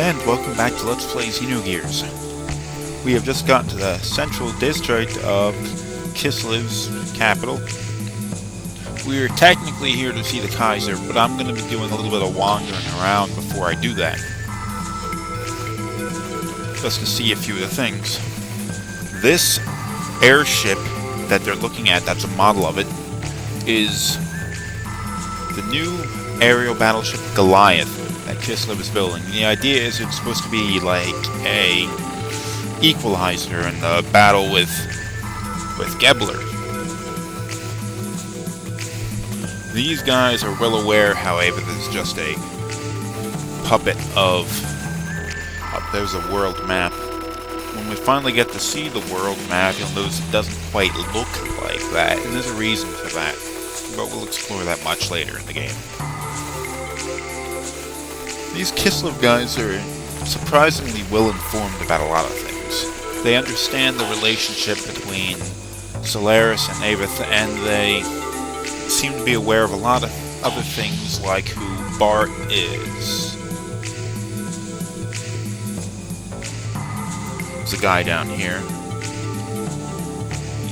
And welcome back to Let's Play Xenogears. We have just gotten to the central district of Kislev's capital. We're technically here to see the Kaiser, but I'm going to be doing a little bit of wandering around before I do that. Just to see a few of the things. This airship that they're looking at, that's a model of it, is the new aerial battleship Goliath that Kislev is building. The idea is it's supposed to be like a equalizer in the battle with Gebler. These guys are well aware, however, this is just a puppet of... Oh, there's a world map. When we finally get to see the world map, you'll notice it doesn't quite look like that, and there's a reason for that. But we'll explore that much later in the game. These Kislev guys are surprisingly well informed about a lot of things. They understand the relationship between Solaris and Avith, and they seem to be aware of a lot of other things, like who Bart is. There's a guy down here.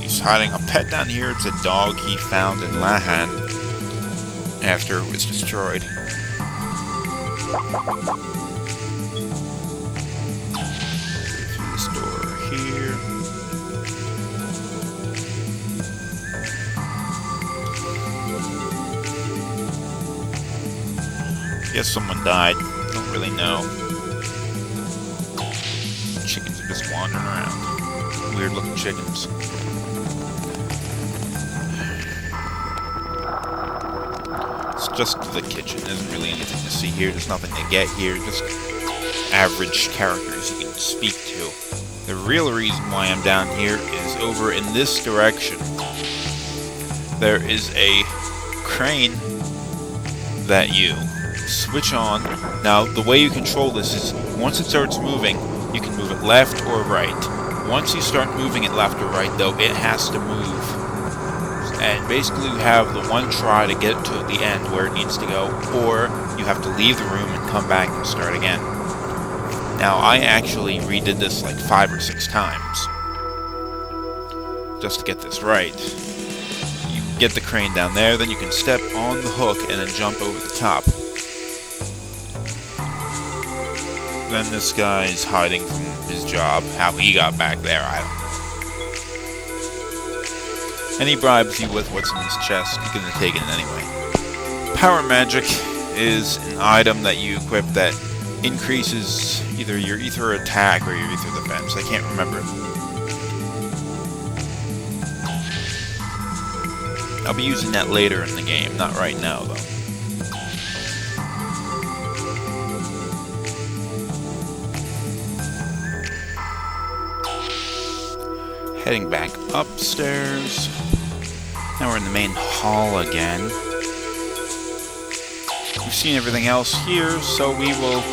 He's hiding a pet down here. It's a dog he found in Lahan after it was destroyed. Through this door here. Guess someone died. Don't really know. Chickens are just wandering around. Weird looking chickens. It's just the kitchen. There isn't really anything to see here. There's nothing to get here. Just average characters you can speak to. The real reason why I'm down here is over in this direction. There is a crane that you switch on. Now, the way you control this is once it starts moving, you can move it left or right. Once you start moving it left or right, though, it has to move. And basically you have the one try to get to the end where it needs to go, or you have to leave the room and come back and start again. Now, I actually redid this like 5 or 6 times, just to get this right. You get the crane down there, then you can step on the hook and then jump over the top. Then this guy's hiding from his job. How he got back there, I don't know. And he bribes you with what's in his chest. You're gonna take it anyway. Power Magic is an item that you equip that increases either your ether attack or your ether defense. I can't remember. I'll be using that later in the game, not right now though. Heading back upstairs. Now we're in the main hall again. We've seen everything else here, so we will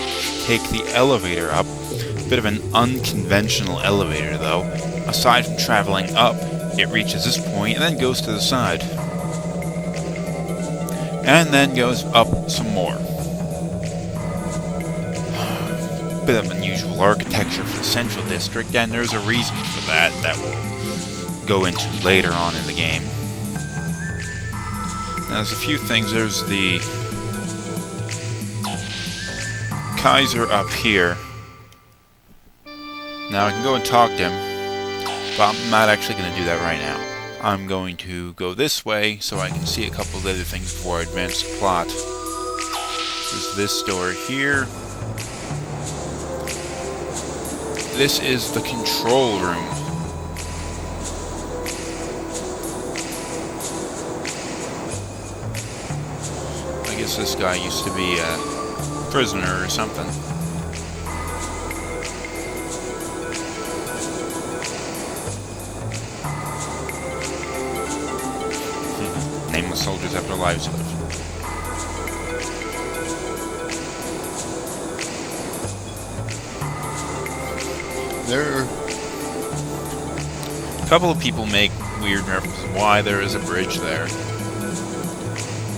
take the elevator up. Bit of an unconventional elevator, though. Aside from traveling up, it reaches this point and then goes to the side. And then goes up some more. Bit of unusual architecture for the Central District, and there's a reason for that we'll go into later on in the game. Now, there's a few things. There's the Kaiser up here. Now, I can go and talk to him, but I'm not actually going to do that right now. I'm going to go this way so I can see a couple of other things before I advance the plot. There's this door here. This is the control room. I guess this guy used to be a prisoner or something. Nameless soldiers have their lives lived. There are a couple of people make weird references why there is a bridge there.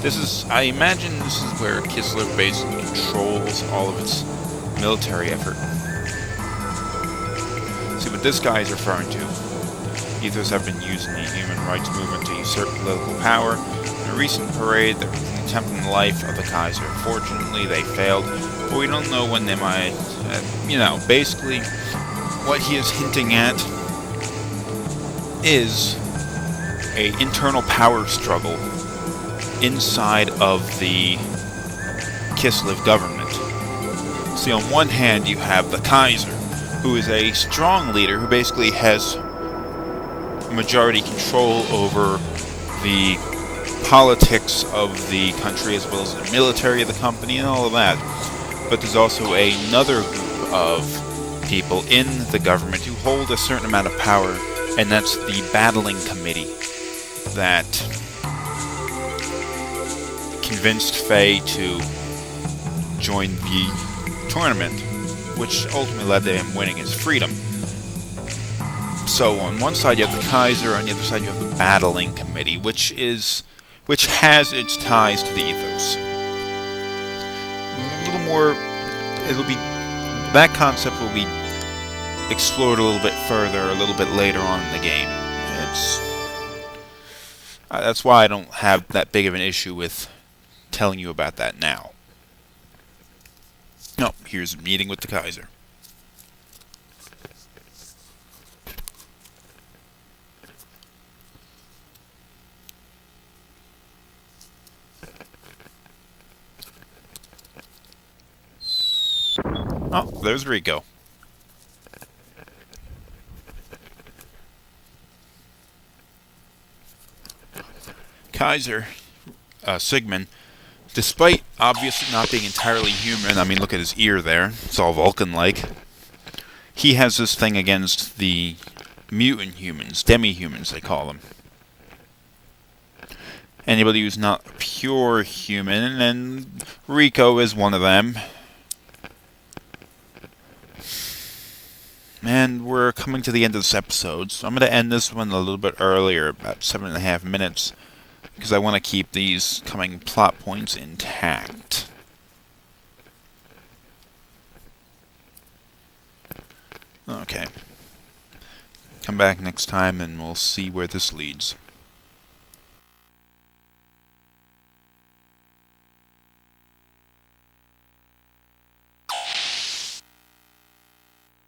This is, I imagine this is where Kislev basically controls all of its military effort. See what this guy is referring to. Ethos have been using the human rights movement to usurp political power. In a recent parade, there was an attempt on the life of the Kaiser. Fortunately, they failed, but we don't know when they might. Basically, what he is hinting at is a internal power struggle inside of the Kislev government. See, on one hand, you have the Kaiser, who is a strong leader who basically has majority control over the politics of the country as well as the military of the company and all of that. But there's also another group of people in the government who hold a certain amount of power, and that's the battling committee that convinced Faye to join the tournament, which ultimately led to him winning his freedom. So on one side you have the Kaiser, on the other side you have the battling committee, which has its ties to the Ethos. A little more, that concept will be explored a little bit further, a little bit later on in the game. That's why I don't have that big of an issue with telling you about that now. No, here's a meeting with the Kaiser. Oh, there's Rico. Kaiser Sigmund, despite obviously not being entirely human, I mean, look at his ear there, it's all Vulcan-like, he has this thing against the mutant humans, demi-humans they call them. Anybody who's not pure human, and Rico is one of them. And we're coming to the end of this episode, so I'm going to end this one a little bit earlier, about 7.5 minutes, because I want to keep these coming plot points intact. Okay. Come back next time and we'll see where this leads.